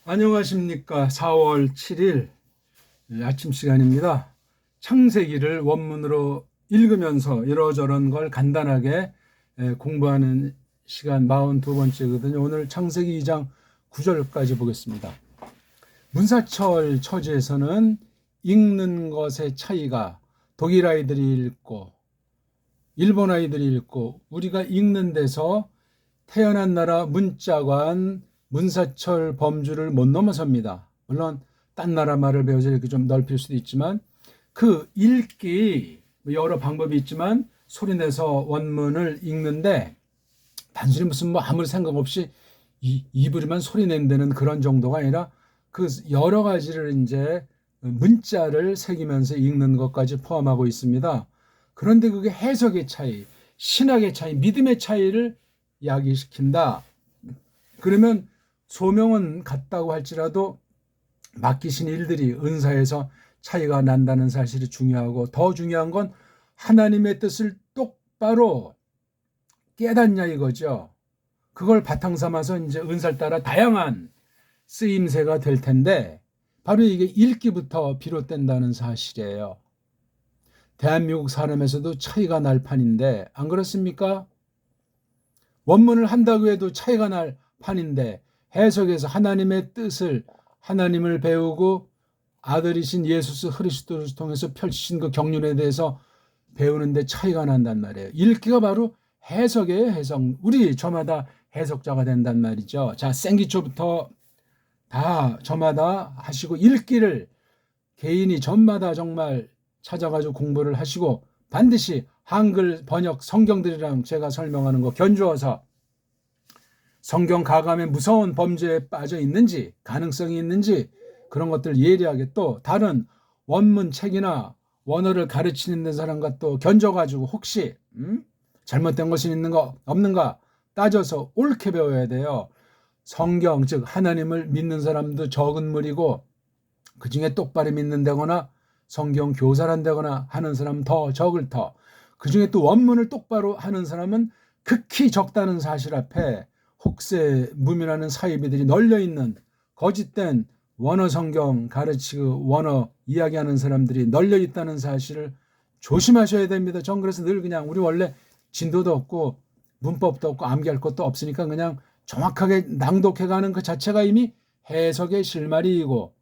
안녕하십니까. 4월 7일 아침 시간입니다. 창세기를 원문으로 읽으면서 이러저런 걸 간단하게 공부하는 시간 42번째거든요. 오늘 창세기 2장 9절까지 보겠습니다. 문사철 처지에서는 읽는 것의 차이가 독일 아이들이 읽고 일본 아이들이 읽고 우리가 읽는 데서 태어난 나라 문자관 문사철 범주를 못 넘어섭니다. 물론 딴 나라 말을 배워서 이렇게 좀 넓힐 수도 있지만 그 읽기 여러 방법이 있지만 소리내서 원문을 읽는데 단순히 무슨 아무 생각 없이 입으로만 소리낸다는 그런 정도가 아니라 그 여러 가지를 이제 문자를 새기면서 읽는 것까지 포함하고 있습니다. 그런데 그게 해석의 차이, 신학의 차이, 믿음의 차이를 야기시킨다. 그러면 소명은 같다고 할지라도 맡기신 일들이 은사에서 차이가 난다는 사실이 중요하고 더 중요한 건 하나님의 뜻을 똑바로 깨닫냐 이거죠. 그걸 바탕 삼아서 이제 은사를 따라 다양한 쓰임새가 될 텐데 바로 이게 읽기부터 비롯된다는 사실이에요. 대한민국 사람에서도 차이가 날 판인데 안 그렇습니까? 원문을 한다고 해도 차이가 날 판인데 해석에서 하나님의 뜻을 하나님을 배우고 아들이신 예수 그리스도를 통해서 펼치신 그 경륜에 대해서 배우는데 차이가 난단 말이에요. 읽기가 바로 해석의 해석. 우리 저마다 해석자가 된단 말이죠. 자, 생기초부터 다 저마다 하시고 읽기를 개인이 전마다 정말 찾아가지고 공부를 하시고 반드시 한글 번역 성경들이랑 제가 설명하는 거 견주어서 성경 가감에 무서운 범죄에 빠져 있는지 가능성이 있는지 그런 것들 예리하게 또 다른 원문 책이나 원어를 가르치는 사람과 또 견져가지고 혹시 잘못된 것이 있는가 없는가 따져서 옳게 배워야 돼요. 성경 즉 하나님을 믿는 사람도 적은 무리고 그중에 똑바로 믿는다거나 성경 교사란다거나 하는 사람은 더 적을 터 그중에 또 원문을 똑바로 하는 사람은 극히 적다는 사실 앞에 혹세 무민하는 사이비들이 널려있는 거짓된 원어 성경 가르치고 원어 이야기하는 사람들이 널려있다는 사실을 조심하셔야 됩니다. 전 그래서 늘 그냥 우리 원래 진도도 없고 문법도 없고 암기할 것도 없으니까 그냥 정확하게 낭독해가는 그 자체가 이미 해석의 실마리이고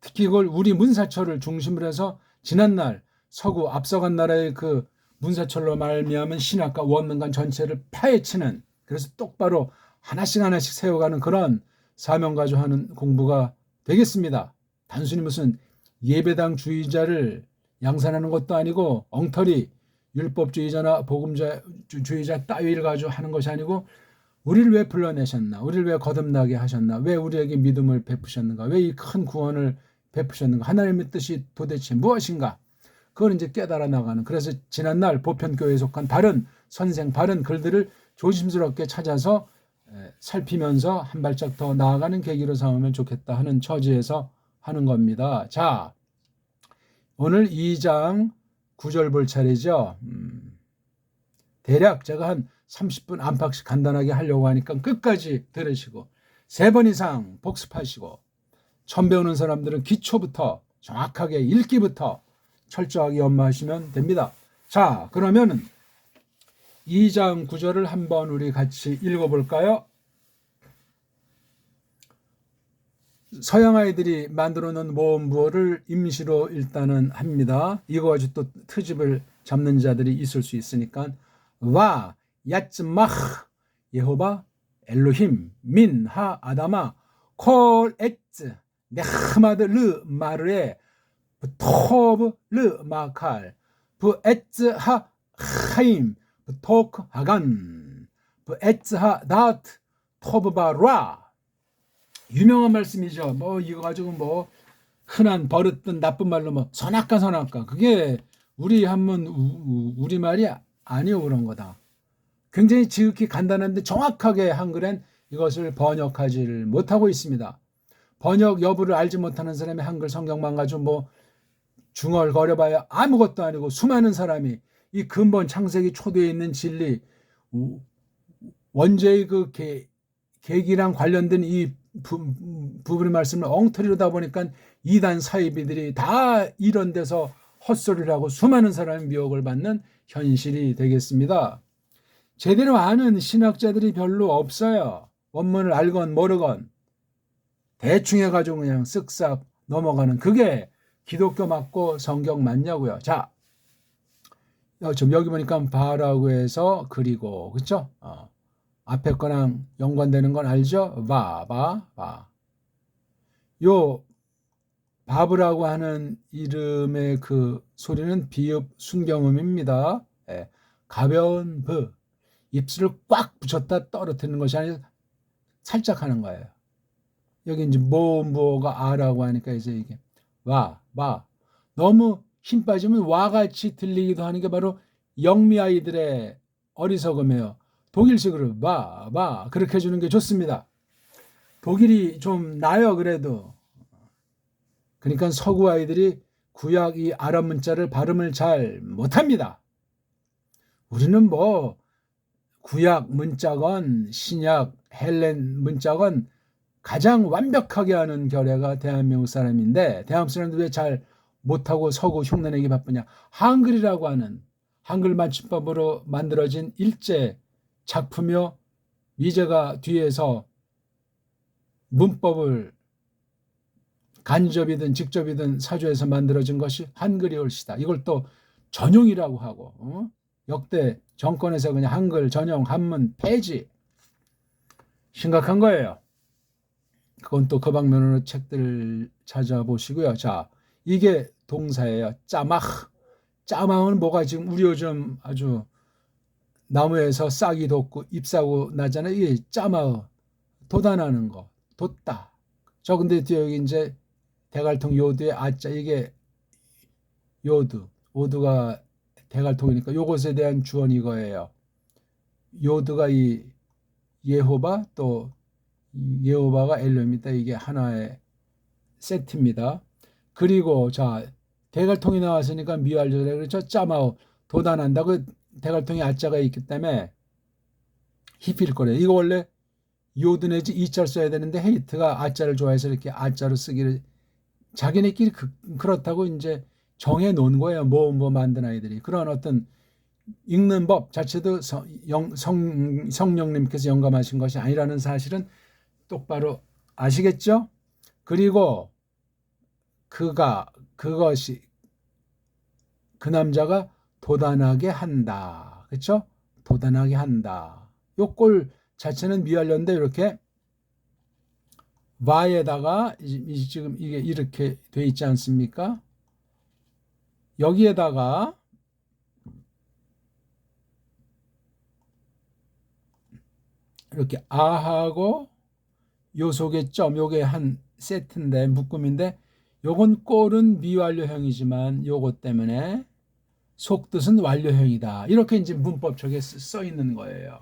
특히 그걸 우리 문사철을 중심으로 해서 지난날 서구 앞서간 나라의 그 문사철로 말미암은 신학과 원문관 전체를 파헤치는 그래서 똑바로 하나씩 세워가는 그런 사명 가지고 하는 공부가 되겠습니다. 단순히 무슨 예배당주의자를 양산하는 것도 아니고 엉터리 율법주의자나 복음주의자 따위를 가지고 하는 것이 아니고 우리를 왜 불러내셨나? 우리를 왜 거듭나게 하셨나? 왜 우리에게 믿음을 베푸셨는가? 왜 이 큰 구원을 베푸셨는가? 하나님의 뜻이 도대체 무엇인가? 그걸 이제 깨달아 나가는. 그래서 지난날 보편교회에 속한 바른 선생, 바른 글들을 조심스럽게 찾아서 살피면서 한 발짝 더 나아가는 계기로 삼으면 좋겠다 하는 처지에서 하는 겁니다. 자, 오늘 2장 9절 볼 차례죠. 대략 제가 한 30분 안팎씩 간단하게 하려고 하니까 끝까지 들으시고 3번 이상 복습하시고 처음 배우는 사람들은 기초부터 정확하게 읽기부터 철저하게 연마하시면 됩니다. 자, 그러면 2장 9절을 한번 우리 같이 읽어볼까요? 서양 아이들이 만들어 놓은 모음부호를 임시로 일단은 합니다. 이거 가지고 또 트집을 잡는 자들이 있을 수 있으니까 와 야츠마흐 예호바 엘로힘 민 하 아다마 콜 에츠 네흐마드 르 마르에 부토브 르 마칼 부 에츠 하 하임 부토크 하간 부 에츠 하 다트 토브바라. 유명한 말씀이죠. 이거 가지고 흔한 버릇된 나쁜 말로 선악과 그게 우리 한문 우리말이 아니요 그런 거다. 굉장히 지극히 간단한데 정확하게 한글엔 이것을 번역하지를 못하고 있습니다. 번역 여부를 알지 못하는 사람이 한글 성경만 가지고 중얼거려봐야 아무것도 아니고 수많은 사람이 이 근본 창세기 초대에 있는 진리 원죄의 그 계기랑 관련된 이 부분의 말씀을 엉터리로다 보니까 이단 사이비들이 다 이런 데서 헛소리를 하고 수많은 사람이 미혹을 받는 현실이 되겠습니다. 제대로 아는 신학자들이 별로 없어요. 원문을 알건 모르건 대충 해가지고 그냥 쓱싹 넘어가는, 그게 기독교 맞고 성경 맞냐고요. 자, 좀 여기 보니까 바라고 해서 그리고, 그쵸? 앞에 거랑 연관되는 건 알죠? 바. 요 바브라고 하는 이름의 그 소리는 비읍 순경음입니다. 예, 가벼운 브, 입술을 꽉 붙였다 떨어뜨리는 것이 아니라 살짝 하는 거예요. 여기 이제 모음보가 아라고 하니까 이제 이게 와, 너무 힘 빠지면 와같이 들리기도 하는 게 바로 영미 아이들의 어리석음이에요. 독일식으로 와 그렇게 해주는 게 좋습니다. 독일이 좀 나요 그래도. 그러니까 서구 아이들이 구약 이 아랍 문자를 발음을 잘 못합니다. 우리는 뭐 구약 문자건 신약 헬렌 문자건 가장 완벽하게 하는 결례가 대한민국 사람인데, 대한민국 사람들 왜 잘 못하고 서구 흉내내기 바쁘냐. 한글이라고 하는 한글 맞춤법으로 만들어진 일제 작품이요, 미제가 뒤에서 문법을 간접이든 직접이든 사조해서 만들어진 것이 한글이 옳시다. 이걸 또 전용이라고 하고, 역대 정권에서 그냥 한글 전용 한문 폐지, 심각한 거예요. 그건 또 그 방면으로 책들 찾아보시고요. 자, 이게 동사예요. 짜마은 뭐가 지금 우리 요즘 아주 나무에서 싹이 돋고 잎사고 나잖아요. 이게 짜마어, 돋아나는 거, 돋다. 저 근데 뒤에 여기 이제 대갈통 요두의 아자, 이게 요두, 오두가 대갈통이니까 요것에 대한 주어는 이거예요. 요두가 이 예호바, 또 예호바가 엘로입니다. 이게 하나의 세트입니다. 그리고 자, 대갈통이 나왔으니까 미완료래. 그렇죠? 짜마오, 돋아난다. 그 대갈통에 아자가 있기 때문에 힙힐 거래요. 이거 원래 요드 내지 이자를 써야 되는데 헤이트가 아자를 좋아해서 이렇게 아자로 쓰기를 자기네끼리 그렇다고 이제 정해 놓은 거예요. 뭐 만든 아이들이. 그런 어떤 읽는 법 자체도 성령님께서 영감하신 것이 아니라는 사실은 똑바로 아시겠죠? 그리고 그것이 그 남자가 도단하게 한다. 그렇죠? 도단하게 한다. 요 꼴 자체는 미완료인데 이렇게 와에다가 지금 이게 이렇게 돼 있지 않습니까? 여기에다가 이렇게 아하고 요 속에 점, 요게 한 세트인데, 묶음인데, 요건 꼴은 미완료형이지만 요것 때문에 속뜻은 완료형이다. 이렇게 이제 문법책에 써 있는 거예요.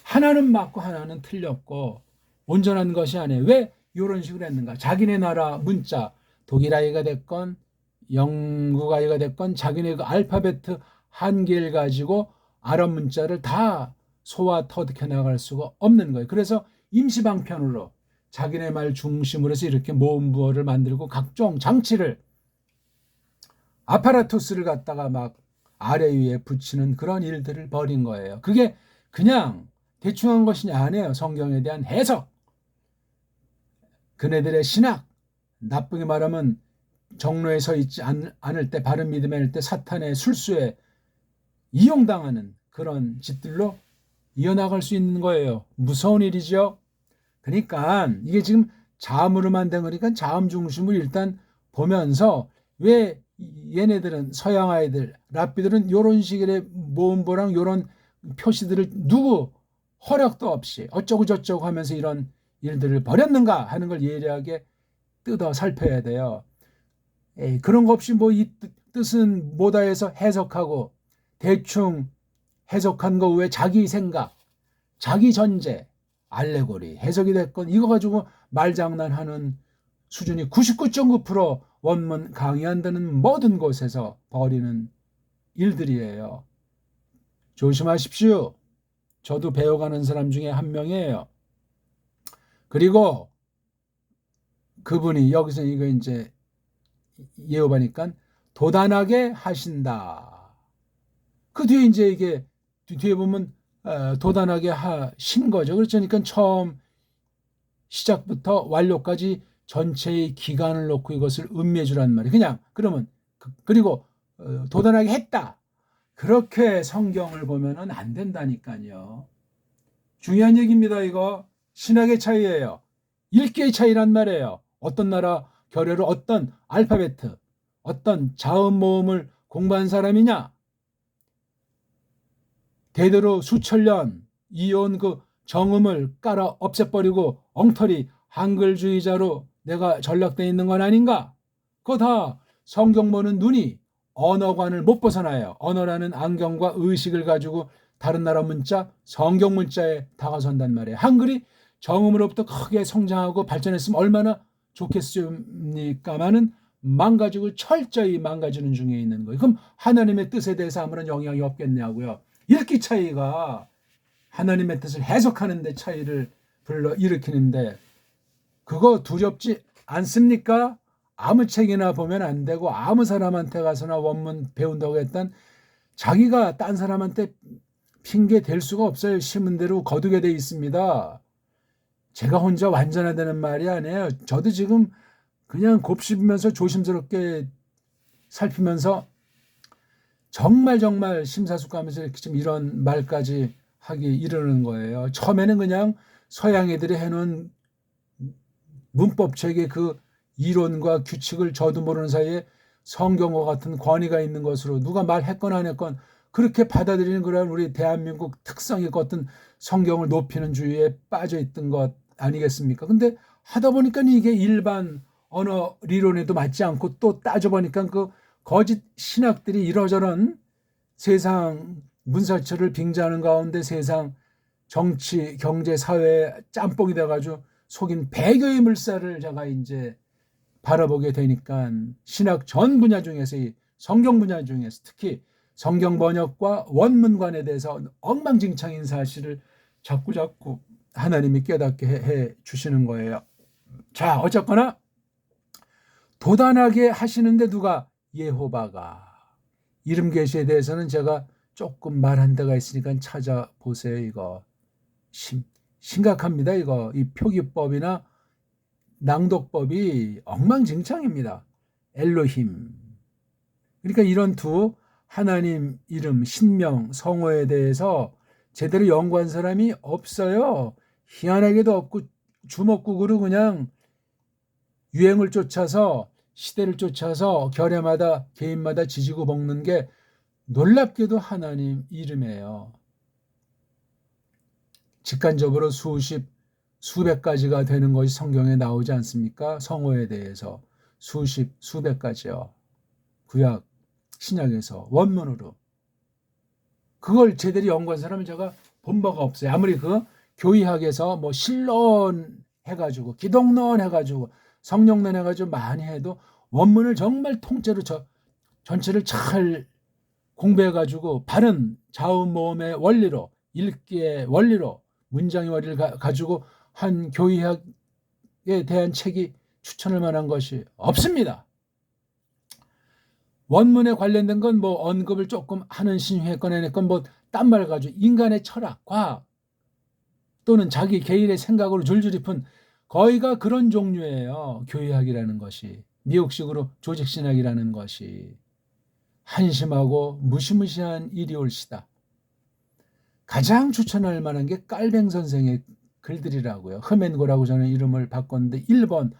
하나는 맞고 하나는 틀렸고 온전한 것이 아니에요. 왜 이런 식으로 했는가? 자기네 나라 문자, 독일 아이가 됐건 영국 아이가 됐건 자기네 그 알파벳 한 개를 가지고 아랍 문자를 다 소화 터득해 나갈 수가 없는 거예요. 그래서 임시방편으로 자기네 말 중심으로 해서 이렇게 모음부어를 만들고 각종 장치를, 아파라투스를 갖다가 막 아래 위에 붙이는 그런 일들을 벌인 거예요. 그게 그냥 대충 한 것이 아니에요. 성경에 대한 해석, 그네들의 신학, 나쁘게 말하면 정로에 서 있지 않을 때, 바른 믿음에 있을 때 사탄의 술수에 이용당하는 그런 짓들로 이어나갈 수 있는 거예요. 무서운 일이죠. 그러니까 이게 지금 자음으로만 된 거니까 자음 중심을 일단 보면서, 왜 얘네들은 서양 아이들, 랍비들은 이런 식의 모음보랑 이런 표시들을 누구 허락도 없이 어쩌고 저쩌고 하면서 이런 일들을 벌였는가 하는 걸 예리하게 뜯어 살펴야 돼요. 그런 거 없이 뭐 이 뜻은 뭐다 해서 해석하고 대충 해석한 거 외에 자기 생각, 자기 전제, 알레고리, 해석이 됐건 이거 가지고 말장난하는 수준이 99.9% 원문 강의한다는 모든 곳에서 벌이는 일들이에요. 조심하십시오. 저도 배워가는 사람 중에 한 명이에요. 그리고 그분이 여기서 이거 이제 예어하니까 도단하게 하신다. 그 뒤에 이제 이게 뒤에 보면 도단하게 하신 거죠. 그러니까 처음 시작부터 완료까지 전체의 기간을 놓고 이것을 음미해 주란 말이에요. 그냥 그러면 그리고 도단하게 했다. 그렇게 성경을 보면은 안 된다니까요. 중요한 얘기입니다. 이거 신학의 차이예요. 읽기의 차이란 말이에요. 어떤 나라 결례로 어떤 알파베트, 어떤 자음 모음을 공부한 사람이냐? 대대로 수천 년 이어온 그 정음을 깔아 없애버리고 엉터리 한글주의자로 내가 전락되어 있는 건 아닌가? 그거 다 성경 보는 눈이 언어관을 못 벗어나요. 언어라는 안경과 의식을 가지고 다른 나라 문자, 성경 문자에 다가선단 말이에요. 한글이 정음으로부터 크게 성장하고 발전했으면 얼마나 좋겠습니까마는 망가지고 철저히 망가지는 중에 있는 거예요. 그럼 하나님의 뜻에 대해서 아무런 영향이 없겠냐고요. 읽기 차이가 하나님의 뜻을 해석하는 데 차이를 불러 일으키는데 그거 두렵지 않습니까? 아무 책이나 보면 안 되고 아무 사람한테 가서나 원문 배운다고 했던 자기가 딴 사람한테 핑계 댈 수가 없어요. 심은 대로 거두게 돼 있습니다. 제가 혼자 완전하다는 말이 아니에요. 저도 지금 그냥 곱씹으면서 조심스럽게 살피면서 정말 심사숙고하면서 지금 이런 말까지 하기 이르는 거예요. 처음에는 그냥 서양 애들이 해놓은 문법책의 그 이론과 규칙을 저도 모르는 사이에 성경과 같은 권위가 있는 것으로 누가 말했건 안 했건 그렇게 받아들이는 그런 우리 대한민국 특성의 어떤 성경을 높이는 주의에 빠져 있던 것 아니겠습니까? 근데 하다 보니까 이게 일반 언어理論에도 맞지 않고 또 따져보니까 그 거짓 신학들이 이러저런 세상 문사철을 빙자하는 가운데 세상 정치, 경제, 사회 짬뽕이 돼가지고 속인 배교의 물살을 제가 이제 바라보게 되니까 신학 전 분야 중에서 이 성경 분야 중에서 특히 성경 번역과 원문관에 대해서 엉망진창인 사실을 자꾸 하나님이 깨닫게 해 주시는 거예요. 자, 어쨌거나 도단하게 하시는데 누가? 예호바가. 이름 계시에 대해서는 제가 조금 말한 데가 있으니까 찾아보세요. 이거 심각합니다. 이거 이 표기법이나 낭독법이 엉망진창입니다. 엘로힘. 그러니까 이런 두 하나님 이름, 신명, 성호에 대해서 제대로 연구한 사람이 없어요. 희한하게도 없고 주먹국으로 그냥 유행을 쫓아서 시대를 쫓아서 결례마다 개인마다 지지고 볶는 게 놀랍게도 하나님 이름이에요. 직관적으로 수백 가지가 되는 것이 성경에 나오지 않습니까? 성호에 대해서 수백 가지요. 구약, 신약에서 원문으로. 그걸 제대로 연구한 사람은 제가 본 바가 없어요. 아무리 그 교의학에서 뭐 신론 해가지고 기독론 해가지고 성령론 해가지고 많이 해도 원문을 정말 통째로 전체를 잘 공부해가지고 바른 자음 모음의 원리로 읽기의 원리로 문장의 원리를 가지고 한 교의학에 대한 책이 추천할 만한 것이 없습니다. 원문에 관련된 건 뭐 언급을 조금 하는 신유에 꺼내냈건 뭐 딴 말 가지고 인간의 철학, 과학 또는 자기 개인의 생각으로 줄줄이 푼 거의가 그런 종류예요. 교의학이라는 것이. 미국식으로 조직신학이라는 것이. 한심하고 무시무시한 일이 올시다. 가장 추천할 만한 게 깔뱅 선생의 글들이라고요. 흐멘고라고 저는 이름을 바꿨는데 일본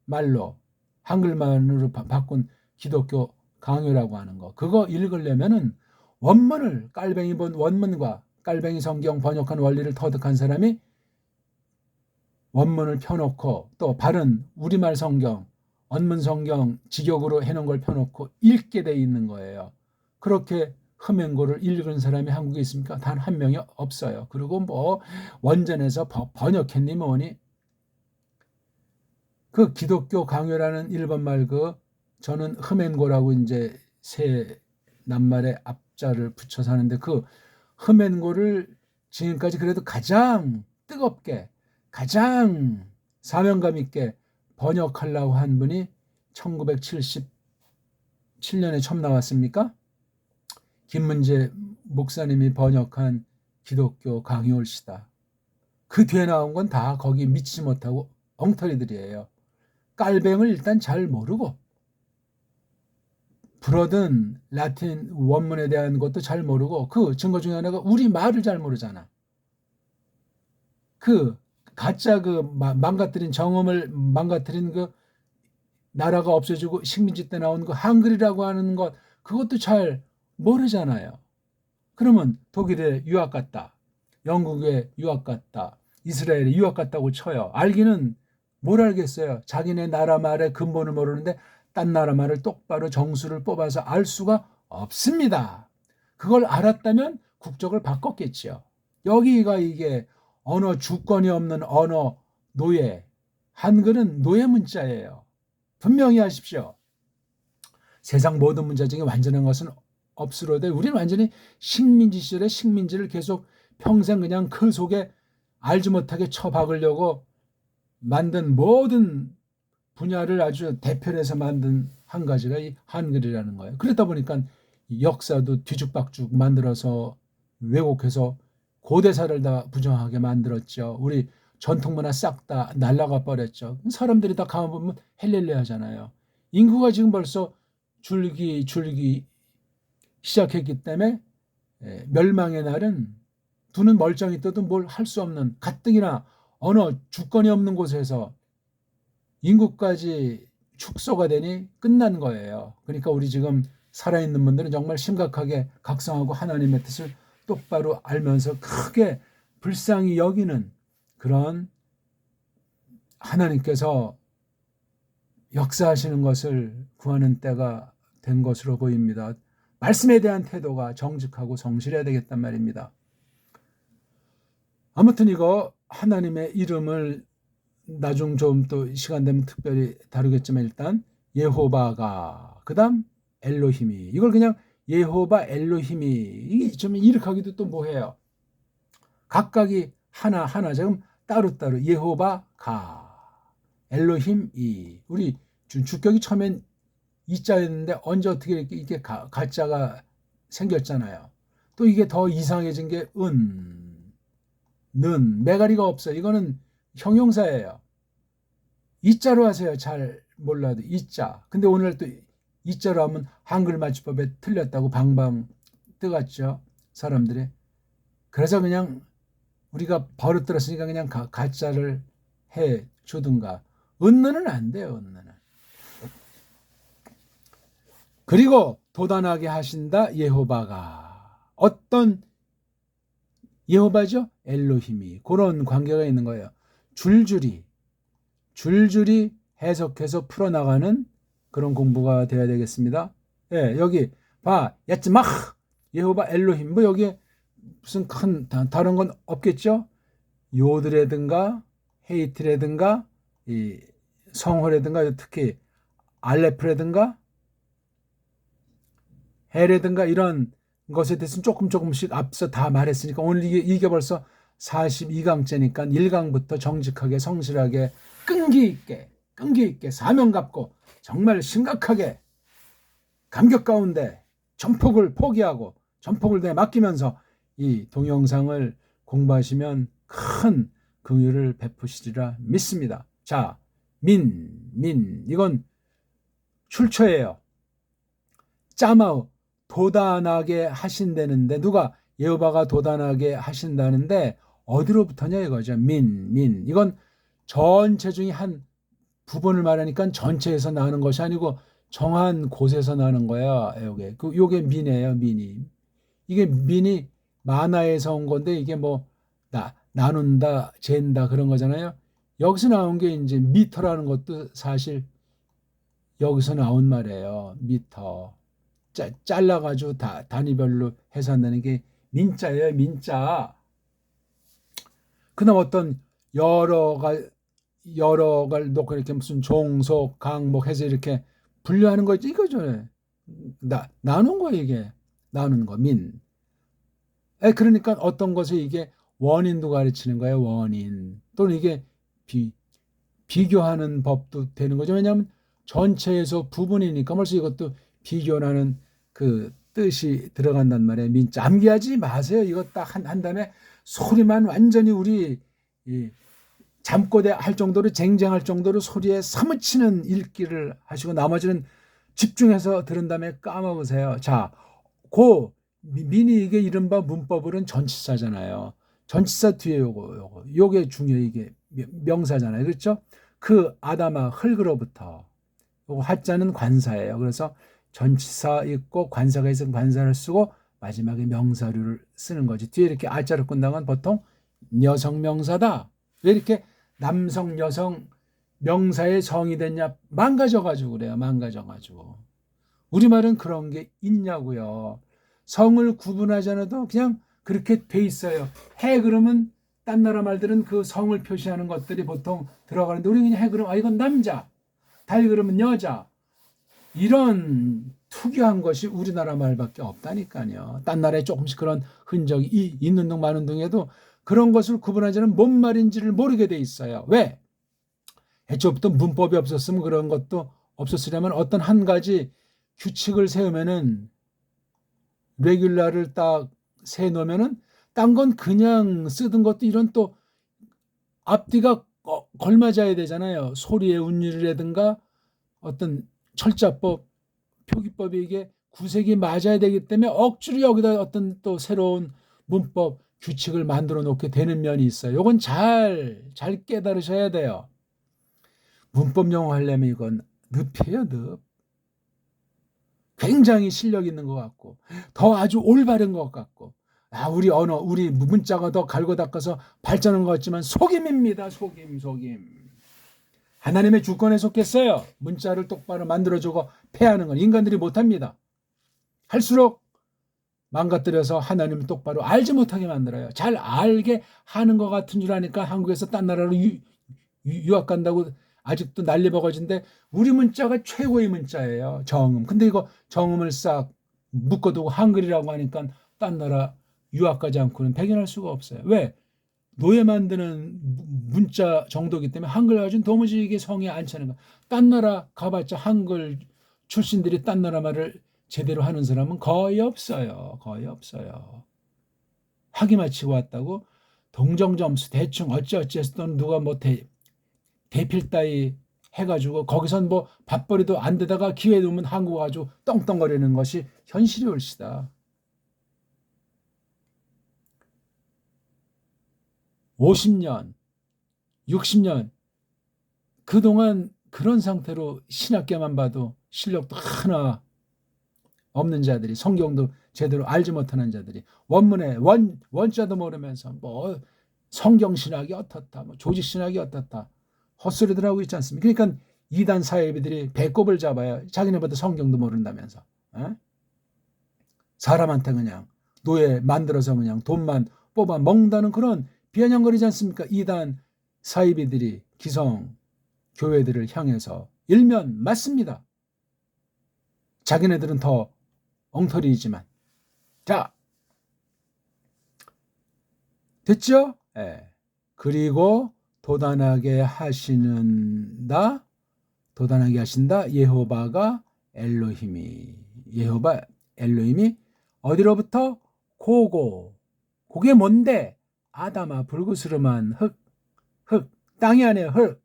말로 한글만으로 바꾼 기독교 강요라고 하는 거. 그거 읽으려면은 원문을 깔뱅이 본 원문과 깔뱅이 성경 번역한 원리를 터득한 사람이 원문을 펴놓고 또 바른 우리말 성경, 원문 성경 직역으로 해놓은 걸 펴놓고 읽게 돼 있는 거예요. 그렇게 흐멘고를 읽은 사람이 한국에 있습니까? 단 한 명이 없어요. 그리고 뭐 원전에서 번역했니 뭐니 그 기독교 강요라는 일본말 저는 흐멘고라고 이제 새 낱말에 앞자를 붙여서 하는데 그 흐멘고를 지금까지 그래도 가장 뜨겁게 가장 사명감 있게 번역하려고 한 분이 1977년에 처음 나왔습니까? 김문재 목사님이 번역한 기독교 강요올시다. 그 뒤에 나온 건 다 거기 미치지 못하고 엉터리들이에요. 깔뱅을 일단 잘 모르고 불어든 라틴 원문에 대한 것도 잘 모르고 그 증거 중에 하나가 우리 말을 잘 모르잖아. 그 가짜 그 망가뜨린 정음을 망가뜨린 그 나라가 없어지고 식민지 때 나온 그 한글이라고 하는 것 그것도 잘 모르잖아요. 그러면 독일에 유학 갔다. 영국에 유학 갔다. 이스라엘에 유학 갔다고 쳐요. 알기는 뭘 알겠어요. 자기네 나라 말의 근본을 모르는데 딴 나라 말을 똑바로 정수를 뽑아서 알 수가 없습니다. 그걸 알았다면 국적을 바꿨겠죠. 여기가 이게 언어 주권이 없는 언어 노예. 한글은 노예 문자예요. 분명히 하십시오. 세상 모든 문자 중에 완전한 것은 없으로되 우리는 완전히 식민지 시절에 식민지를 계속 평생 그냥 그 속에 알지 못하게 쳐박으려고 만든 모든 분야를 아주 대표를 해서 만든 한 가지가 이 한글이라는 거예요. 그러다 보니까 역사도 뒤죽박죽 만들어서 왜곡해서 고대사를 다 부정하게 만들었죠. 우리 전통문화 싹 다 날라가 버렸죠. 사람들이 다 가만 보면 헬렐레 하잖아요. 인구가 지금 벌써 줄기 시작했기 때문에 멸망의 날은 두는 멀쩡히 떠도 뭘 할 수 없는 가뜩이나 언어 주권이 없는 곳에서 인구까지 축소가 되니 끝난 거예요. 그러니까 우리 지금 살아있는 분들은 정말 심각하게 각성하고 하나님의 뜻을 똑바로 알면서 크게 불쌍히 여기는 그런 하나님께서 역사하시는 것을 구하는 때가 된 것으로 보입니다. 말씀에 대한 태도가 정직하고 성실해야 되겠단 말입니다. 아무튼 이거 하나님의 이름을 나중 좀 또 시간 되면 특별히 다루겠지만 일단 예호바가 그다음 엘로힘이 이걸 그냥 예호바 엘로힘이 이게 좀 이렇게 하기도 또 뭐해요. 각각이 하나 지금 따로따로 예호바가 엘로힘이 우리 주격이 처음엔 이자였는데 언제 어떻게 이게 가짜가 생겼잖아요. 또 이게 더 이상해진 게 는 매가리가 없어요. 이거는 형용사예요. 이자로 하세요. 잘 몰라도 이자. 근데 오늘 또 이자로 하면 한글 맞춤법에 틀렸다고 방방 뜨갔죠. 사람들이. 그래서 그냥 우리가 버릇 들었으니까 그냥 가짜를 해 주든가. 은는은 안 돼요. 은는은. 그리고 도단하게 하신다 예호바가. 어떤 예호바죠? 엘로힘이. 그런 관계가 있는 거예요. 줄줄이 해석해서 풀어나가는 그런 공부가 돼야 되겠습니다. 예, 여기 봐. 야츠마흐 예호바 엘로힘. 뭐 여기에 무슨 큰 다른 건 없겠죠? 요드라든가 헤이트라든가 이 성호라든가 특히 알레프라든가 해라든가 이런 것에 대해서는 조금씩 앞서 다 말했으니까 오늘 이게 벌써 42강째니까 1강부터 정직하게 성실하게 끈기 있게 사명 갖고 정말 심각하게 감격 가운데 전폭을 포기하고 전폭을 맡기면서 이 동영상을 공부하시면 큰 긍휼을 베푸시리라 믿습니다. 자, 이건 출처예요. 짜마우 도단하게 하신다는데 누가 여호와가 도단하게 하신다는데 어디로부터냐 이거죠. 이건 전체 중에 한 부분을 말하니까 전체에서 나는 것이 아니고 정한 곳에서 나는 거야. 요게 민이에요. 민이. 이게 민이 만화에서 온 건데 이게 뭐 나눈다, 잰다 그런 거잖아요. 여기서 나온 게 이제 미터라는 것도 사실 여기서 나온 말이에요. 미터. 잘라가지고 단위별로 해서 한다는 게 민자예요. 민자. 그다음 어떤 여러 갈 놓고 이렇게 무슨 종속, 강목 해서 이렇게 분류하는 거지 이거죠. 나눈 거예요. 이게 나누는 거 민. 그러니까 어떤 것을 이게 원인도 가르치는 거예요. 원인 또는 이게 비교하는 법도 되는 거죠. 왜냐하면 전체에서 부분이니까 벌써 이것도 비교라는 그 뜻이 들어간단 말이에요. 민자 암기하지 마세요. 이거 딱 한 다음에 소리만 완전히 우리 잠꼬대 할 정도로 쟁쟁할 정도로 소리에 사무치는 읽기를 하시고 나머지는 집중해서 들은 다음에 까먹으세요. 자, 고 민이 이게 이른바 문법으로는 전치사잖아요. 전치사 뒤에 요게 중요해. 이게 명사잖아요. 그렇죠? 그 아담아 흙으로부터 요거 하자는 관사예요. 그래서 전치사 있고 관사가 있으면 관사를 쓰고 마지막에 명사류를 쓰는 거지. 뒤에 이렇게 아자를 끝난 건 보통 여성 명사다. 왜 이렇게 남성 여성 명사의 성이 됐냐? 망가져가지고 그래요. 망가져가지고. 우리말은 그런 게 있냐고요. 성을 구분하지 않아도 그냥 그렇게 돼 있어요. 해 그러면 딴 나라 말들은 그 성을 표시하는 것들이 보통 들어가는데 우리는 그냥 해 그러면 이건 남자, 달 그러면 여자. 이런 특이한 것이 우리나라 말밖에 없다니까요. 딴 나라에 조금씩 그런 흔적이 있는 둥 마는 둥에도 그런 것을 구분하지 않으면 뭔 말인지를 모르게 돼 있어요. 왜? 애초부터 문법이 없었으면 그런 것도 없었으려면 어떤 한 가지 규칙을 세우면은 레귤라를 딱 세놓으면은 딴 건 그냥 쓰던 것도 이런 또 앞뒤가 걸맞아야 되잖아요. 소리의 운율이라든가 어떤 철자법, 표기법이 이게 구색이 맞아야 되기 때문에 억지로 여기다 어떤 또 새로운 문법 규칙을 만들어 놓게 되는 면이 있어요. 이건 잘 깨달으셔야 돼요. 문법 영어 하려면 이건 늪이에요, 늪. 굉장히 실력 있는 것 같고 더 아주 올바른 것 같고 우리 언어, 우리 문자가 더 갈고 닦아서 발전한 것 같지만 속임입니다. 속임. 하나님의 주권에 속했어요. 문자를 똑바로 만들어주고 폐하는 건 인간들이 못합니다. 할수록 망가뜨려서 하나님을 똑바로 알지 못하게 만들어요. 잘 알게 하는 것 같은 줄 아니까 한국에서 딴 나라로 유학 간다고 아직도 난리버거진데 우리 문자가 최고의 문자예요. 정음. 근데 이거 정음을 싹 묶어두고 한글이라고 하니까 딴 나라 유학 가지 않고는 배견할 수가 없어요. 왜? 노예 만드는 문자 정도이기 때문에 한글 가지고는 도무지 이게 성에 안 차는 거야. 딴 나라 가봤자 한글 출신들이 딴 나라 말을 제대로 하는 사람은 거의 없어요. 학위 마치고 왔다고 동정점수 대충 어찌어찌해서 또는 누가 뭐 대필 따위 해가지고 거기선 뭐 밥벌이도 안 되다가 기회 되면 한국 가지고 떵떵거리는 것이 현실이 올시다. 50년, 60년 그동안 그런 상태로 신학계만 봐도 실력도 하나 없는 자들이 성경도 제대로 알지 못하는 자들이 원문에 원자도 모르면서 뭐 성경신학이 어떻다 뭐 조직신학이 어떻다 헛소리들 하고 있지 않습니까? 그러니까 이단 사회비들이 배꼽을 잡아요. 자기네보다 성경도 모른다면서. 사람한테 그냥 노예 만들어서 그냥 돈만 뽑아 먹는다는 그런 비아냥거리지 않습니까? 이단 사이비들이 기성 교회들을 향해서 일면 맞습니다. 자기네들은 더 엉터리이지만. 자, 됐죠? 예. 그리고 도단하게 하신다 예호바 엘로힘이 어디로부터? 그게 뭔데? 아담아 불구스름한 흙 땅이 아니에요. 흙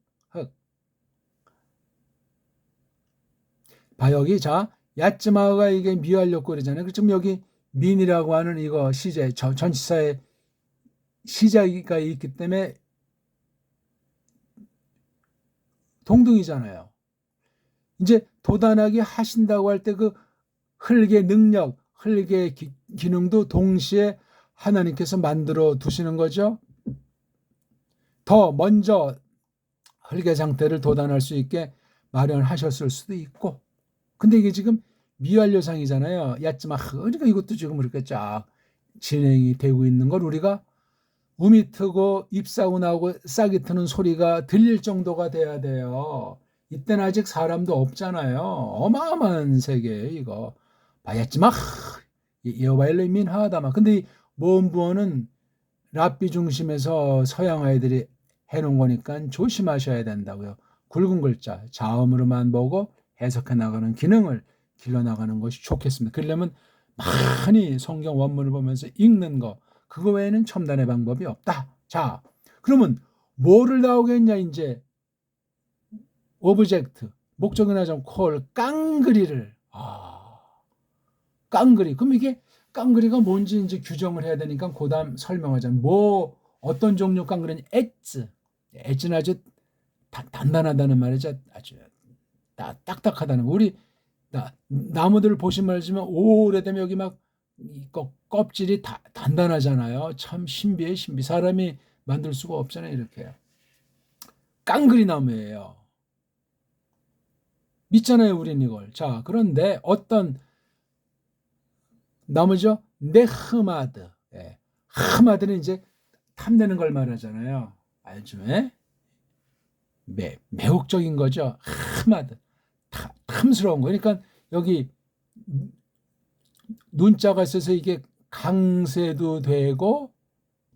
봐 여기 자 야츠마가 이게 미완료고 그러잖아요. 지금 여기 민이라고 하는 이거 시제 전치사의 시작이 있기 때문에 동등이잖아요. 이제 도단하게 하신다고 할 때 그 흙의 능력, 흙의 기능도 동시에 하나님께서 만들어 두시는 거죠. 더 먼저 흙의 상태를 도단할 수 있게 마련하셨을 수도 있고. 근데 이게 지금 미완료상이잖아요. 얕지만 그러니까 이것도 지금 이렇게 쫙 진행이 되고 있는 걸 우리가 음이 트고 잎 싸고 나오고 싹이 트는 소리가 들릴 정도가 돼야 돼요. 이때는 아직 사람도 없잖아요. 어마어마한 세계예요 이거. 봐야지만 여호와 엘로힘 하다마. 근데 이 모험부어는 랍비 중심에서 서양 아이들이 해놓은 거니까 조심하셔야 된다고요. 굵은 글자 자음으로만 보고 해석해 나가는 기능을 길러나가는 것이 좋겠습니다. 그러려면 많이 성경 원문을 보면서 읽는 거, 그거 외에는 첨단의 방법이 없다. 자, 그러면 뭐를 나오겠냐? 이제 오브젝트, 목적이나 좀 콜, 깡그리를. 깡그리. 그럼 이게 깡그리가 뭔지 이제 규정을 해야 되니까 그다음 설명하자면 뭐 어떤 종류 깡그리냐? 엣지는 아주 단단하다는 말이죠. 아주 딱딱하다는 거. 우리 나무들 보시면 알지만 오래되면 여기 막 껍질이 단단하잖아요. 참 신비해, 신비. 사람이 만들 수가 없잖아요. 이렇게 깡그리 나무예요. 믿잖아요, 우린 이걸. 자, 그런데 어떤 나무죠? 네흐마드. 예. 하마드는 이제 탐내는 걸 말하잖아요. 알죠? 예? 매혹적인 거죠. 하마드. 탐스러운 거. 그러니까 여기 눈자가 있어서 이게 강세도 되고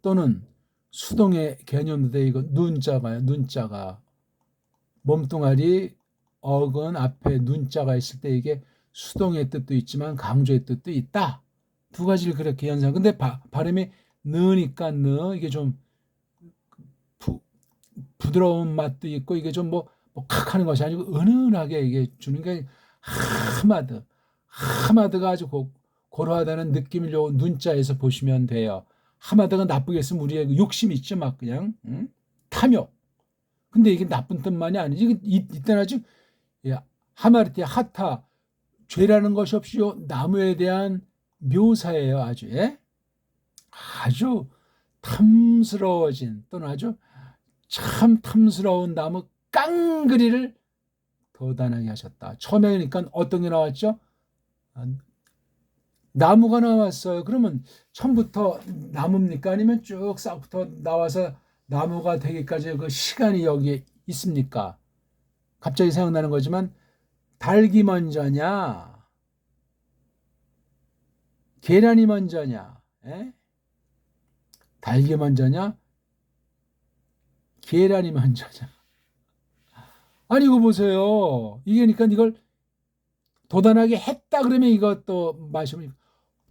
또는 수동의 개념도 되고 눈자가 몸뚱아리 어근 앞에 눈자가 있을 때 이게 수동의 뜻도 있지만 강조의 뜻도 있다. 두 가지를 그렇게 연상. 근데 발음이 느니까 이게 좀 부드러운 맛도 있고 이게 좀 뭐 칵하는 것이 아니고 은은하게 이게 주는 게 하마드가 아주 고루하다는 느낌을 요 눈자에서 보시면 돼요. 하마드가 나쁘게 쓰면 우리의 욕심 있죠, 막 그냥 탐욕. 근데 이게 나쁜 뜻만이 아니지. 이때는 아주 하마르티 하타 죄라는 것이 없이요 나무에 대한 묘사예요. 아주 아주 탐스러워진 또는 아주 참 탐스러운 나무 깡그리를 도단하게 하셨다. 처음에 그러니까 어떤 게 나왔죠? 나무가 나왔어요. 그러면 처음부터 나무입니까? 아니면 쭉 싹부터 나와서 나무가 되기까지 그 시간이 여기에 있습니까? 갑자기 생각나는 거지만 닭이 먼저냐? 계란이 먼저냐? 닭이 먼저냐? 계란이 먼저냐? 아니 이거 보세요. 이게 그러니까 이걸 도단하게 했다 그러면 이것도 마시면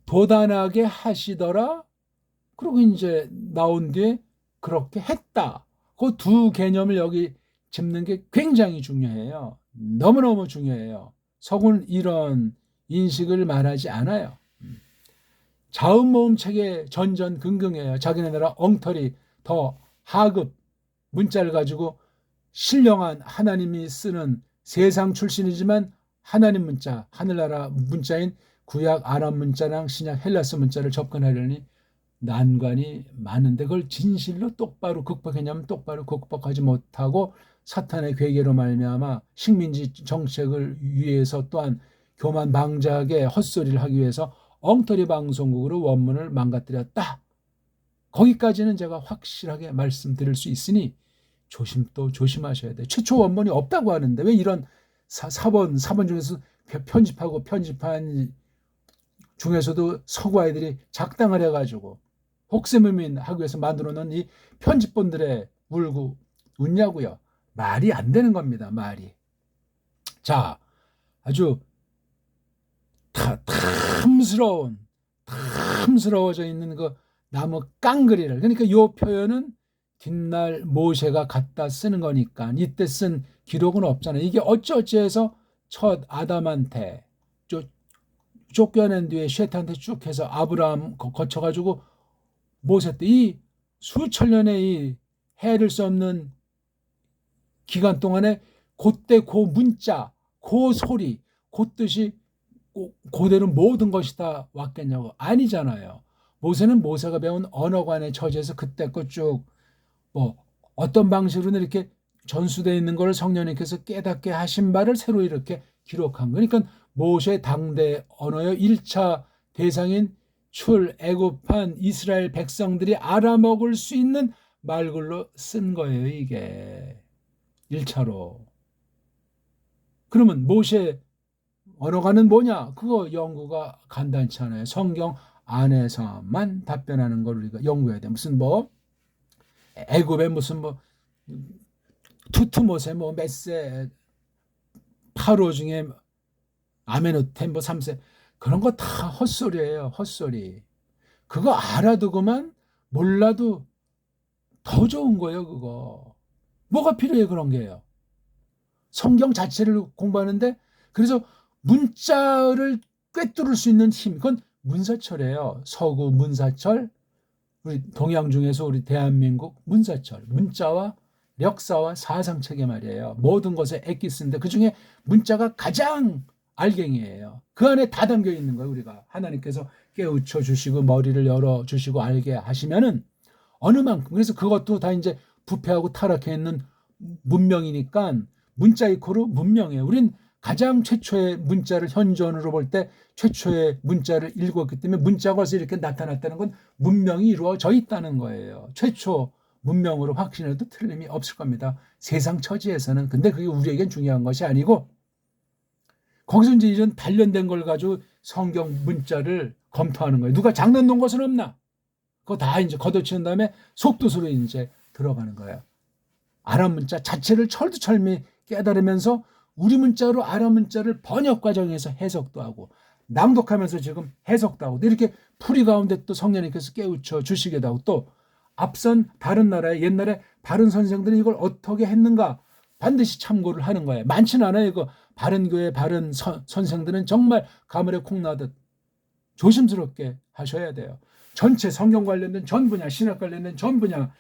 도단하게 하시더라. 그리고 이제 나온 뒤에 그렇게 했다. 그 두 개념을 여기 짚는 게 굉장히 중요해요. 너무너무 중요해요. 서구는 이런 인식을 말하지 않아요. 자음모음 책에 전전긍긍해요. 자기네 나라 엉터리 더 하급 문자를 가지고 신령한 하나님이 쓰는 세상 출신이지만 하나님 문자, 하늘나라 문자인 구약 아람 문자랑 신약 헬라스 문자를 접근하려니 난관이 많은데 그걸 진실로 똑바로 극복했냐면 똑바로 극복하지 못하고 사탄의 괴계로 말미암아 식민지 정책을 위해서 또한 교만 방자하게 헛소리를 하기 위해서 엉터리 방송국으로 원문을 망가뜨렸다. 거기까지는 제가 확실하게 말씀드릴 수 있으니 조심도 조심하셔야 돼요. 최초 원문이 없다고 하는데 왜 이런 사본 중에서 편집한 중에서도 서구 아이들이 작당을 해가지고 혹세무민 하기 위해서 만들어 놓은 이 편집본들의 울고 웃냐고요. 말이 안 되는 겁니다. 말이. 자, 아주 탐스러워져 있는 그 나무 깡그리를. 그러니까 이 표현은 뒷날 모세가 갖다 쓰는 거니까 이때 쓴 기록은 없잖아요. 이게 어찌어찌해서 첫 아담한테 쫓겨낸 뒤에 셋한테 쭉 해서 아브라함 거쳐가지고 모세 때 이 수천 년의 이 헤아릴 수 없는 기간 동안에 그때 그 문자, 그 소리, 그 뜻이 그대로 모든 것이 다 왔겠냐고. 아니잖아요. 모세는 모세가 배운 언어관에 처지해서 그때 거 쭉 뭐 어떤 방식으로는 이렇게 전수되어 있는 걸 성령님께서 깨닫게 하신 바를 새로 이렇게 기록한 거. 그러니까 모세 당대 언어의 1차 대상인 출애굽한 이스라엘 백성들이 알아먹을 수 있는 말글로 쓴 거예요. 이게 1차로. 그러면 모세 언어가는 뭐냐? 그거 연구가 간단치 않아요. 성경 안에서만 답변하는 걸 우리가 연구해야 돼. 무슨 뭐 애굽에 무슨 뭐 투투못에 뭐 몇세 8호 중에 아메노텐 뭐 3세 그런 거 다 헛소리예요. 헛소리. 그거 알아두고만 몰라도 더 좋은 거예요. 그거. 뭐가 필요해 그런 게요. 성경 자체를 공부하는데 그래서 문자를 꿰뚫을 수 있는 힘 그건 문사철이에요. 서구 문사철 우리 동양 중에서 우리 대한민국 문사철 문자와 역사와 사상체계 말이에요. 모든 것에 액기 쓰는데 그중에 문자가 가장 알갱이에요. 그 안에 다 담겨 있는 거예요. 우리가 하나님께서 깨우쳐 주시고 머리를 열어 주시고 알게 하시면은 어느 만큼 그래서 그것도 다 이제 부패하고 타락해 있는 문명이니까 문자 이코로 문명이에요. 우린 가장 최초의 문자를 현존으로 볼 때 최초의 문자를 읽었기 때문에 문자가 벌써 이렇게 나타났다는 건 문명이 이루어져 있다는 거예요. 최초 문명으로 확신해도 틀림이 없을 겁니다. 세상 처지에서는. 근데 그게 우리에겐 중요한 것이 아니고 거기서 이제 이런 단련된 걸 가지고 성경 문자를 검토하는 거예요. 누가 장난 놓은 것은 없나? 그거 다 이제 걷어치운 다음에 속도수로 이제 들어가는 거예요. 아람 문자 자체를 철두철미 깨달으면서 우리 문자로 아람 문자를 번역 과정에서 해석도 하고 낭독하면서 지금 해석도 하고 이렇게 풀이 가운데 또 성령님께서 깨우쳐 주시기도 하고 또 앞선 다른 나라의 옛날에 바른 선생들은 이걸 어떻게 했는가 반드시 참고를 하는 거예요. 많지는 않아요. 이거 바른 교회 바른 선생들은 정말 가물에 콩 나듯 조심스럽게 하셔야 돼요. 전체 성경 관련된 전 분야, 신학 관련된 전 분야,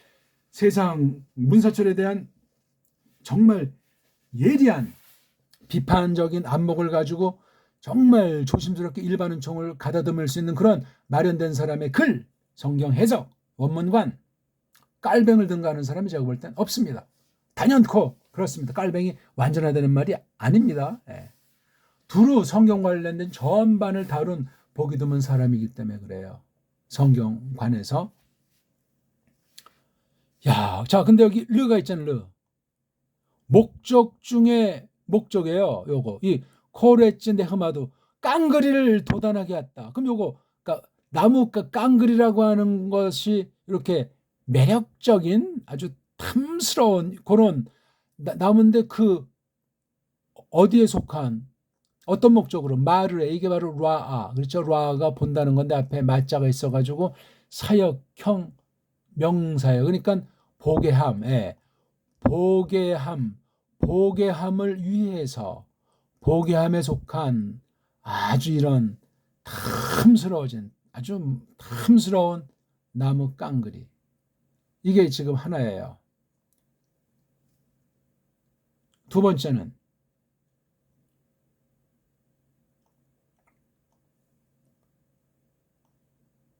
세상 문사철에 대한 정말 예리한 비판적인 안목을 가지고 정말 조심스럽게 일반 은총을 가다듬을 수 있는 그런 마련된 사람의 글, 성경 해석, 원문관, 깔뱅을 등가하는 사람이 제가 볼 땐 없습니다. 단연코 그렇습니다. 깔뱅이 완전하다는 말이 아닙니다. 예. 두루 성경 관련된 전반을 다룬 보기 드문 사람이기 때문에 그래요. 성경관에서. 야, 자, 근데 여기 르가 있잖아요. 르. 목적 중에 목적이에요. 요거. 이 코레찐 데흐마도 깡그리를 도단하게 했다. 그럼 요거 그러니까 나무 깡그리라고 하는 것이 이렇게 매력적인 아주 탐스러운 그런 나무인데 그 어디에 속한 어떤 목적으로 마르에 이게 바로 라아 그렇죠. 라아가 본다는 건데 앞에 마자가 있어가지고 사역형 명사예요. 그러니까 보게함, 예. 보게함을 위해서 보게함에 속한 아주 이런 탐스러워진 아주 탐스러운 나무 깡그리 이게 지금 하나예요. 두 번째는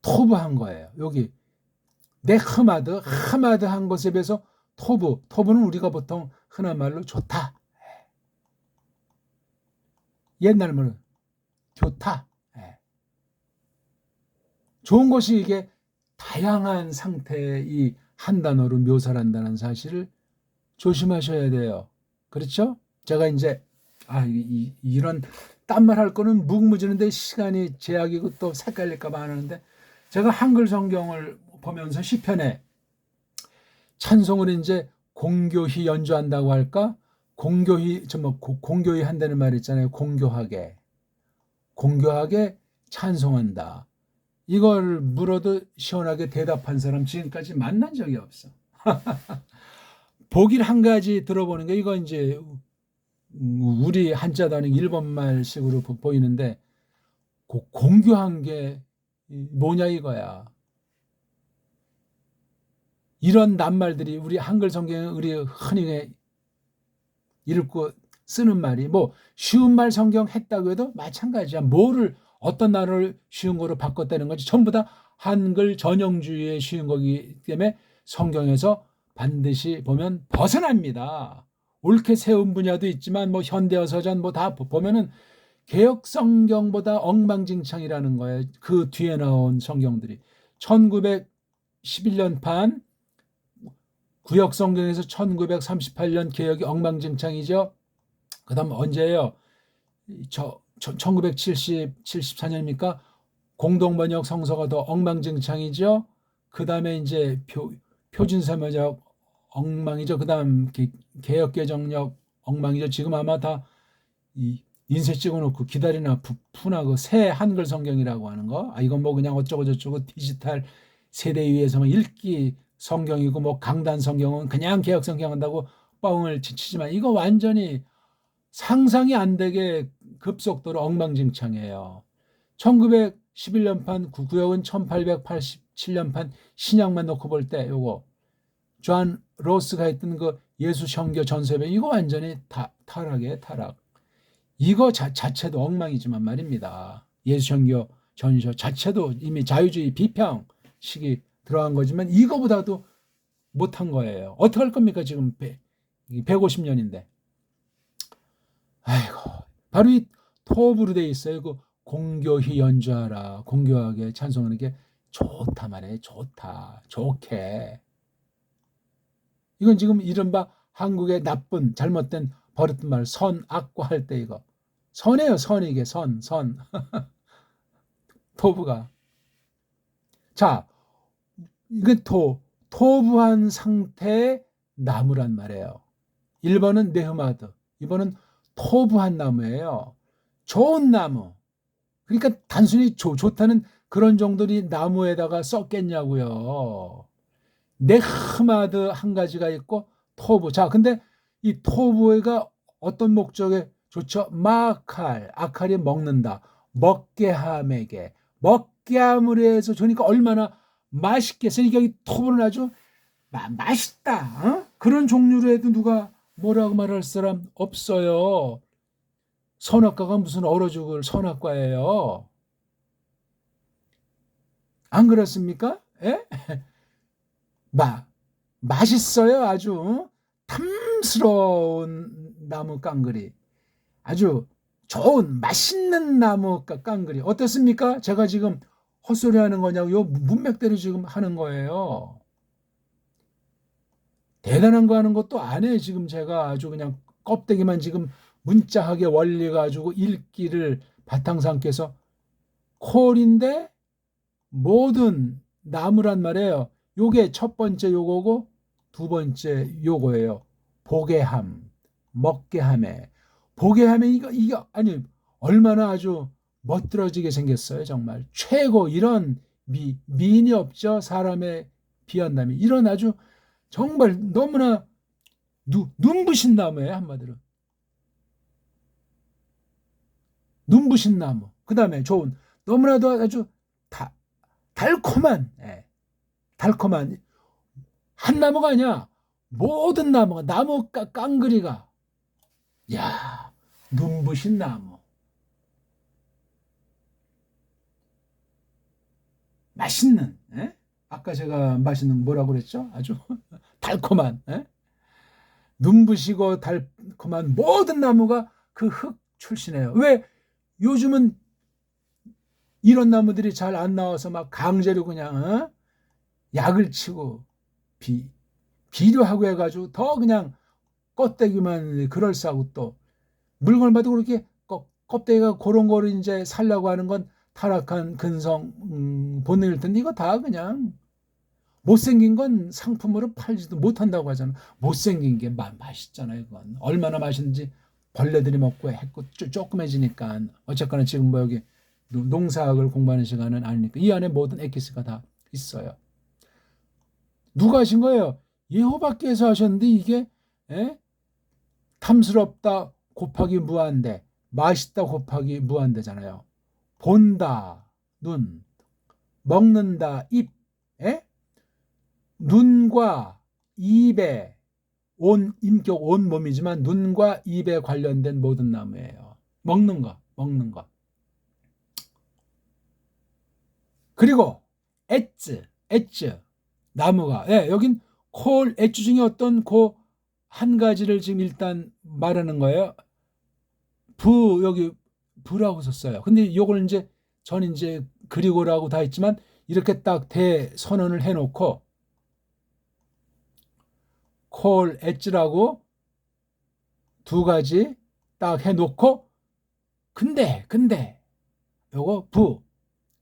토브한 거예요. 여기 하마드한 것에 비해서 토브는 우리가 보통 흔한 말로 좋다. 옛날 말은 좋다. 좋은 것이 이게 다양한 상태의 이 한 단어로 묘사를 한다는 사실을 조심하셔야 돼요. 그렇죠? 제가 이제 이런 딴말 할 거는 무궁무진한데 시간이 제약이고 또 헷갈릴까 봐 하는데 제가 한글 성경을 보면서 시편에 찬송을 이제 공교히 연주한다고 할까? 공교히 한다는 말 있잖아요. 공교하게 찬송한다. 이걸 물어도 시원하게 대답한 사람 지금까지 만난 적이 없어. 보길 한 가지 들어보는 게 이거 이제 우리 한자 단위 일본말식으로 보이는데 공교한 게 뭐냐 이거야. 이런 낱말들이 우리 한글 성경에 우리 흔히 읽고 쓰는 말이 뭐 쉬운 말 성경 했다고 해도 마찬가지야. 뭐를 어떤 단어를 쉬운 거로 바꿨다는 거지. 전부 다 한글 전형주의에 쉬운 거기 때문에 성경에서 반드시 보면 벗어납니다. 옳게 세운 분야도 있지만 뭐 현대어 서전 뭐 다 보면은 개역 성경보다 엉망진창이라는 거예요. 그 뒤에 나온 성경들이 1911년판 구역 성경에서 1938년 개역이 엉망진창이죠. 그다음 언제예요? 1974년입니까? 공동번역 성서가 더 엉망진창이죠. 그다음에 이제 표준세번역 엉망이죠. 그다음 개혁개정력 엉망이죠. 지금 아마 다 이 인쇄 찍어놓고 기다리나 푸나 그 새 한글 성경이라고 하는 거. 이건 뭐 그냥 어쩌고 저쩌고 디지털 세대 위해서만 읽기 성경이고 뭐 강단 성경은 그냥 개혁 성경 한다고 뻥을 치지만 이거 완전히 상상이 안 되게 급속도로 엉망진창이에요. 1911년판 구역은 1887년판 신약만 놓고 볼 때 요거 존 로스가 했던 그 예수 성교 전서배 이거 완전히 타락이에요. 타락. 이거 자체도 엉망이지만 말입니다. 예수 성교 전서 자체도 이미 자유주의 비평식이 들어간 거지만 이거보다도 못한 거예요. 어떻게 할 겁니까? 지금 150년인데. 아이고, 바로 이 토부로 돼 있어요. 그 공교히 연주하라. 공교하게 찬송하는 게 좋다 말이에요. 좋다. 좋게. 이건 지금 이른바 한국의 나쁜 잘못된 버릇된 말 선, 악과 할 때 이거. 선이에요. 선이 이게 선. 토부가. 자, 이게 토부한 상태의 나무란 말이에요. 1번은 네흐마드, 2번은 토부한 나무예요. 좋은 나무. 그러니까 단순히 좋다는 그런 정도리 나무에다가 썼겠냐고요. 네흐마드 한 가지가 있고 토부. 자, 근데 이 토부가 어떤 목적에 좋죠? 마칼, 아칼이 먹는다. 먹게 함에게. 먹게 함으로 해서 좋으니까 얼마나 맛있겠어. 이게 여기 토부는 아주 맛있다. 어? 그런 종류로 해도 누가 뭐라고 말할 사람 없어요. 선악과가 무슨 얼어 죽을 선악과예요. 안 그렇습니까? 예? 맛있어요. 아주 탐스러운 나무 깡그리. 아주 좋은 맛있는 나무 깡그리. 어떻습니까? 제가 지금 헛소리 하는 거냐고 요 문맥대로 지금 하는 거예요. 대단한 거 하는 것도 안 해. 지금 제가 아주 그냥 껍데기만 지금 문자하게 원리 가지고 읽기를 바탕 삼켜서 콜인데 모든 나무란 말이에요. 요게 첫 번째 요거고 두 번째 요거예요. 보게 함, 먹게 함에. 보게 함에 이거 아니 얼마나 아주 멋들어지게 생겼어요. 정말 최고. 이런 미인이 없죠. 사람에 비한다면 이런 아주 정말 너무나 눈부신 나무예요. 한마디로 눈부신 나무. 그 다음에 좋은 너무나도 아주 달콤한 달콤한 한 나무가 아니야. 모든 나무가 나무 깡그리가 야 눈부신 나무. 맛있는 아까 제가 맛있는 뭐라고 그랬죠? 아주 달콤한 눈부시고 달콤한 모든 나무가 그 흙 출신이에요. 왜 요즘은 이런 나무들이 잘 안 나와서 막 강제로 그냥 약을 치고 비료하고 해가지고 더 그냥 껍데기만 그럴싸하고 또 물건을 봐도 그렇게 껍데기가 그런 거를 이제 살려고 하는 건 타락한 근성 본능일 텐데 이거 다 그냥 못생긴 건 상품으로 팔지도 못한다고 하잖아. 못생긴 게 맛있잖아요. 그건 얼마나 맛있는지 벌레들이 먹고 했고 조그매지니까 어쨌거나 지금 뭐 여기 농사학을 공부하는 시간은 아니니까 이 안에 모든 엑기스가 다 있어요. 누가 하신 거예요? 여호와께서 하셨는데 이게 탐스럽다 곱하기 무한대, 맛있다 곱하기 무한대잖아요. 본다 눈, 먹는다 입, 눈과 입에 온 인격 온 몸이지만 눈과 입에 관련된 모든 나무예요. 먹는 거. 그리고 엣즈 나무가 여긴 콜 엣즈 중에 어떤 한 가지를 지금 일단 말하는 거예요. 여기 부라고 썼어요. 근데 이걸 이제 전 이제 그리고라고 다 했지만 이렇게 딱 대선언을 해놓고 콜 엣지라고 두 가지 딱 해놓고 근데 요거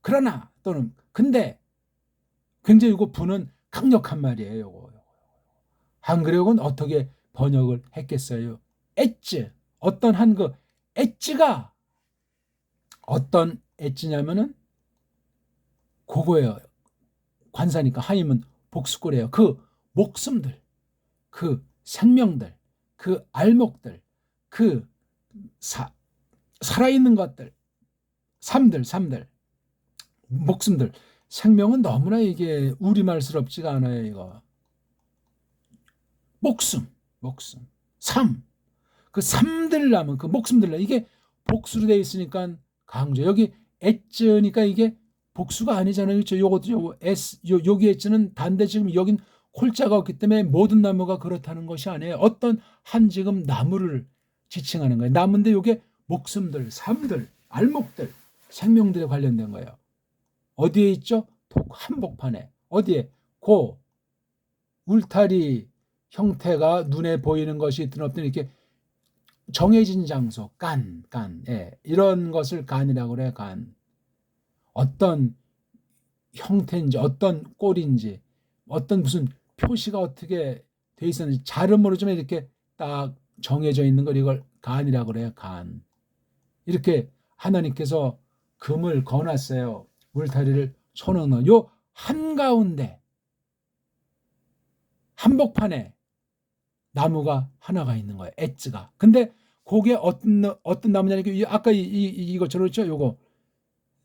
그러나 또는 근데 굉장히 이거 부는 강력한 말이에요. 요거 한글역은 어떻게 번역을 했겠어요? 엣지. 어떤 한그 엣지가 어떤 엣지냐면은 그거예요. 관사니까 하임은 복수고래요. 그 목숨들, 그 생명들, 그 알목들, 그 살아있는 것들, 삶들, 목숨들. 생명은 너무나 이게 우리말스럽지가 않아요. 이거 목숨, 삶, 그 삶들 남은 그 목숨들 이게 복수로 되어 있으니까 강조. 여기 엣즈니까 이게 복수가 아니잖아요. 그렇죠? 요것도 요 S 여기 엣즈는 단데 지금 여긴 홀자가 없기 때문에 모든 나무가 그렇다는 것이 아니에요. 어떤 한 지금 나무를 지칭하는 거예요. 나무인데 요게 목숨들, 삶들, 알목들, 생명들에 관련된 거예요. 어디에 있죠? 한복판에. 어디에? 고 울타리 형태가 눈에 보이는 것이 있든 없든 이렇게 정해진 장소, 간, 예. 이런 것을 간이라고 그래, 간. 어떤 형태인지, 어떤 꼴인지, 어떤 무슨 표시가 어떻게 돼 있었는지, 자름으로 좀 이렇게 딱 정해져 있는 걸 이걸 간이라고 그래요, 간. 이렇게 하나님께서 금을 거놨어요. 울타리를 쳐놓는 요 한가운데, 한복판에 나무가 하나가 있는 거예요. 엣지가. 근데 그게 어떤 나무냐니까 아까 이것처럼 그렇죠. 요거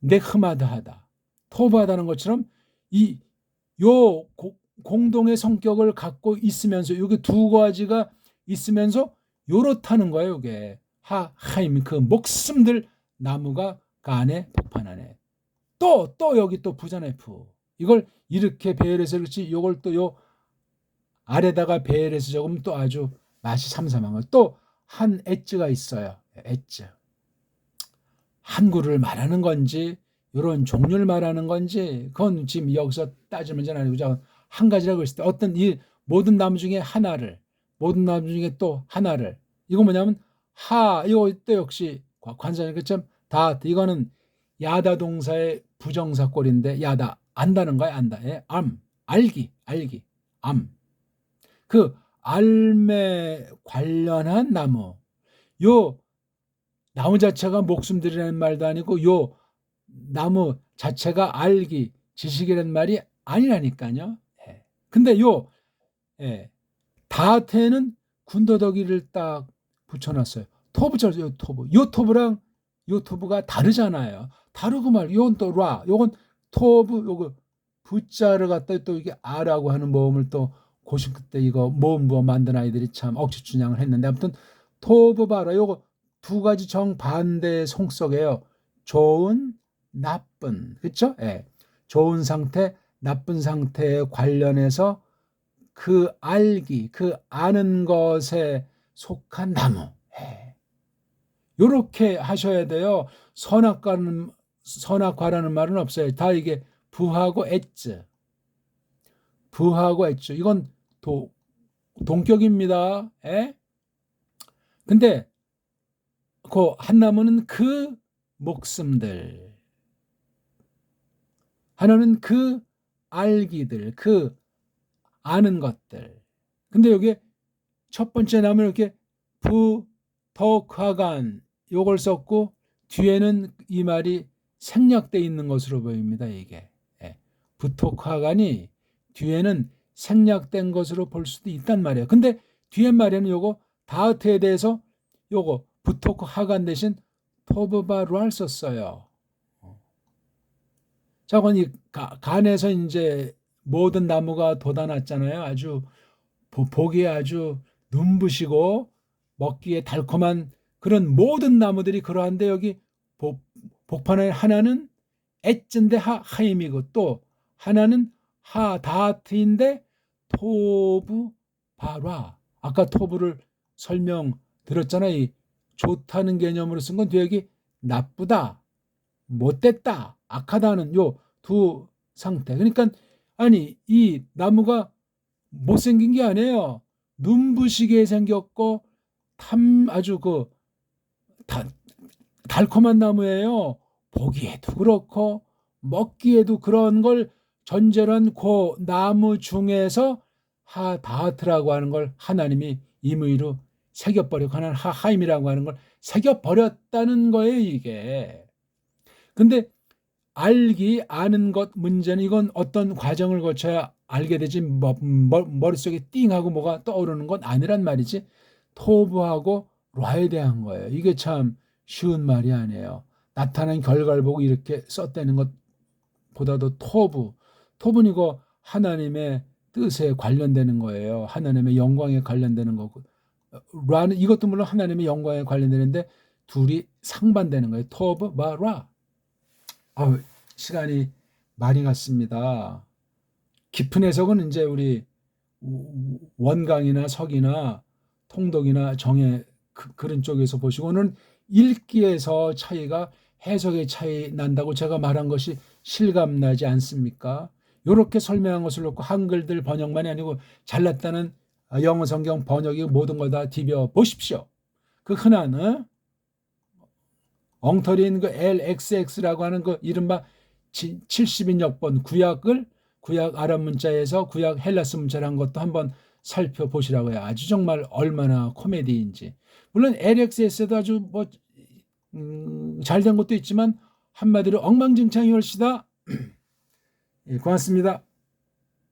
네흐마드하다, 토브하다는 것처럼 요 공동의 성격을 갖고 있으면서 요게 두 가지가 있으면서 요렇다는 거예요. 요게 하임 그 목숨들 나무가 그 안에 복판 안에 또 여기 또 부자네프 이걸 이렇게 배열해서 그렇지 요걸 또 요 아래다가 배열해서 적으면 또 아주 맛이 삼삼한 거. 또 한 엣즈가 있어요. 엣즈. 한글을 말하는 건지 이런 종류를 말하는 건지 그건 지금 여기서 따질 문제는 아니고 한 가지라고 했을 때 어떤 이 모든 나무 중에 하나를 모든 나무 중에 또 하나를 이거 뭐냐면 이거 또 역시 관사님 그처럼 다 이거는 야다 동사의 부정사 꼴인데 야다 안다는 거야 안다. 예? 알기 그 알매 관련한 나무. 요 나무 자체가 목숨들이라는 말도 아니고 요 나무 자체가 알기, 지식이라는 말이 아니라니까요. 예. 근데 예, 다한테는 군더더기를 딱 붙여놨어요. 토브죠, 토브. 요 토브랑 요 토브가 다르잖아요. 다르고 말. 요건 또 요건 토브, 요거 부자를 갖다 또 이게 아라고 하는 모음을 또 고심 그때 이거 모음 부어 만든 아이들이 참 억지 춘향을 했는데 아무튼 토브 바라 요거 두 가지 정반대의 송석이에요. 좋은, 나쁜. 그렇죠? 예. 좋은 상태, 나쁜 상태에 관련해서 그 알기, 그 아는 것에 속한 나무. 예. 요렇게 하셔야 돼요. 선악과라는 말은 없어요. 다 이게 부하고 엣즈. 이건 동격입니다. 예? 근데 그 한나무는 그 목숨들, 하나는 그 알기들, 그 아는 것들. 근데 여기 첫 번째 나무는 이렇게 부덕화간 요걸 썼고 뒤에는 이 말이 생략되어 있는 것으로 보입니다. 이게 부덕화간이 뒤에는 생략된 것으로 볼 수도 있단 말이에요. 근데 뒤에 말에는 요거 다하트에 대해서 요거 부덕화간 대신 토브바루알 썼어요. 자, 그건 이 간에서 이제 모든 나무가 돋아났잖아요. 아주 보기에 아주 눈부시고 먹기에 달콤한 그런 모든 나무들이 그러한데 여기 복판에 하나는 엣즈인데 하임이고 또 하나는 다하트인데 토브 바라. 아까 토브를 설명 들었잖아요. 이 좋다는 개념으로 쓴 건 뒤에 여기 나쁘다, 못됐다, 악하다는 요 두 상태. 그러니까 아니 이 나무가 못생긴 게 아니에요. 눈부시게 생겼고 아주 달콤한 나무예요. 보기에도 그렇고 먹기에도 그런 걸 전제로 한 그 나무 중에서 하다트라고 하는 걸 하나님이 임의로 새겨버리고 하나는 하하임이라고 하는 걸 새겨버렸다는 거예요, 이게. 근데 아는 것 문제는 이건 어떤 과정을 거쳐야 알게 되지 머릿속에 띵하고 뭐가 떠오르는 건 아니란 말이지. 토부하고 라에 대한 거예요. 이게 참 쉬운 말이 아니에요. 나타난 결과를 보고 이렇게 썼다는 것보다도 토부는 이거 하나님의 뜻에 관련되는 거예요. 하나님의 영광에 관련되는 거고, 라는 이것도 물론 하나님의 영광에 관련되는데 둘이 상반되는 거예요. 토브 마라. 시간이 많이 갔습니다. 깊은 해석은 이제 우리 원강이나 석이나 통독이나 정의 그런 쪽에서 보시고는 읽기에서 차이가 해석의 차이 난다고 제가 말한 것이 실감나지 않습니까? 이렇게 설명한 것을 놓고 한글들 번역만이 아니고 잘났다는 영어 성경 번역이 모든 걸 다 뒤벼 보십시오. 그 흔한 엉터리인 그 LXX라고 하는 그 이른바 70인역번 구약 아랍 문자에서 구약 헬라스 문자를 한 것도 한번 살펴보시라고요. 아주 정말 얼마나 코미디인지. 물론 LXS도 아주 잘된 것도 있지만 한마디로 엉망진창이 올시다. 예, 고맙습니다.